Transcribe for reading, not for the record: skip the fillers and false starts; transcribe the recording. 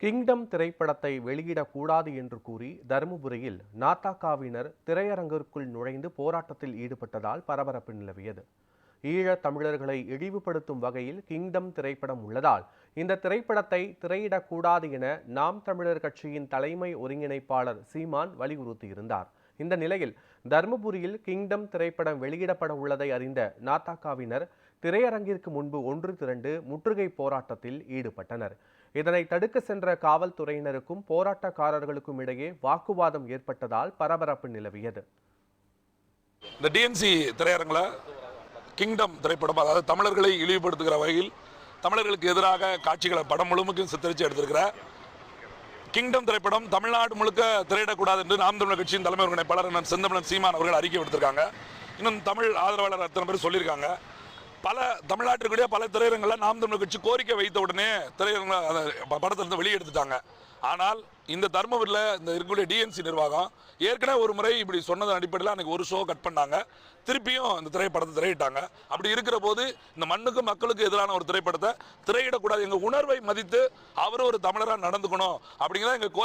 Kingdom திரைப்படத்தை வெளியிடக்கூடாது என்று கூறி தருமபுரியில் நாத்தாக்காவினர் திரையரங்கிற்குள் நுழைந்து போராட்டத்தில் ஈடுபட்டதால் பரபரப்பு நிலவியது. ஈழத் தமிழர்களை இழிவுபடுத்தும் வகையில் கிங்டம் திரைப்படம் உள்ளதால் இந்த திரைப்படத்தை திரையிடக்கூடாது என நாம் தமிழர் கட்சியின் தலைமை ஒருங்கிணைப்பாளர் சீமான் வலியுறுத்தியிருந்தார். இந்த நிலையில் தருமபுரியில் கிங்டம் திரைப்படம் வெளியிடப்பட உள்ளதை அறிந்த நாத்தாக்காவினர் திரையரங்கிற்கு முன்பு ஒன்று திரண்டு முற்றுகை போராட்டத்தில் ஈடுபட்டனர். இதனை தடுக்க சென்ற காவல்துறையினருக்கும் போராட்டக்காரர்களுக்கும் இடையே வாக்குவாதம் ஏற்பட்டதால் பரபரப்பு நிலவியது. இந்த டிஎன்சி திரையரங்கில் கிங்டம் திரைப்படம், அதாவது தமிழர்களை இழிவுபடுத்துகிற வகையில் தமிழர்களுக்கு எதிராக காட்சிகளை படம் முழுமைக்கும் சித்தரித்து எடுத்திருக்கிற கிங்டம் திரைப்படம் தமிழ்நாடு முழுக்க திரையிடக்கூடாது என்று நாம் தமிழர் கட்சியின் தலைமை ஒருங்கிணைப்பாளர் செந்தமிழன் சீமான் அவர்கள் அறிக்கை விடுத்திருக்காங்க. இன்னும் தமிழ் ஆதரவாளர் அத்தனை பேர் சொல்லியிருக்காங்க. பல தமிழ்நாட்டிற்குரிய பல திரையரங்களில் நாம் தமிழர் கட்சி கோரிக்கை வைத்த உடனே திரையரங்க படத்திலிருந்து வெளியெடுத்துட்டாங்க. ஆனால் இந்த தர்மபுரியில் இந்த இருக்கக்கூடிய டிஎன்சி நிர்வாகம் ஏற்கனவே ஒரு முறை இப்படி சொன்னதன் அடிப்படையில் அன்றைக்கி ஒரு ஷோ கட் பண்ணாங்க. திருப்பியும் இந்த திரைப்படத்தை திரையிட்டாங்க. அப்படி இருக்கிற போது இந்த மண்ணுக்கு மக்களுக்கு எதிரான ஒரு திரைப்படத்தை திரையிடக்கூடாது, எங்கள் உணர்வை மதித்து அவர் ஒரு தமிழராக நடந்துக்கணும் அப்படிங்கிறத எங்கள்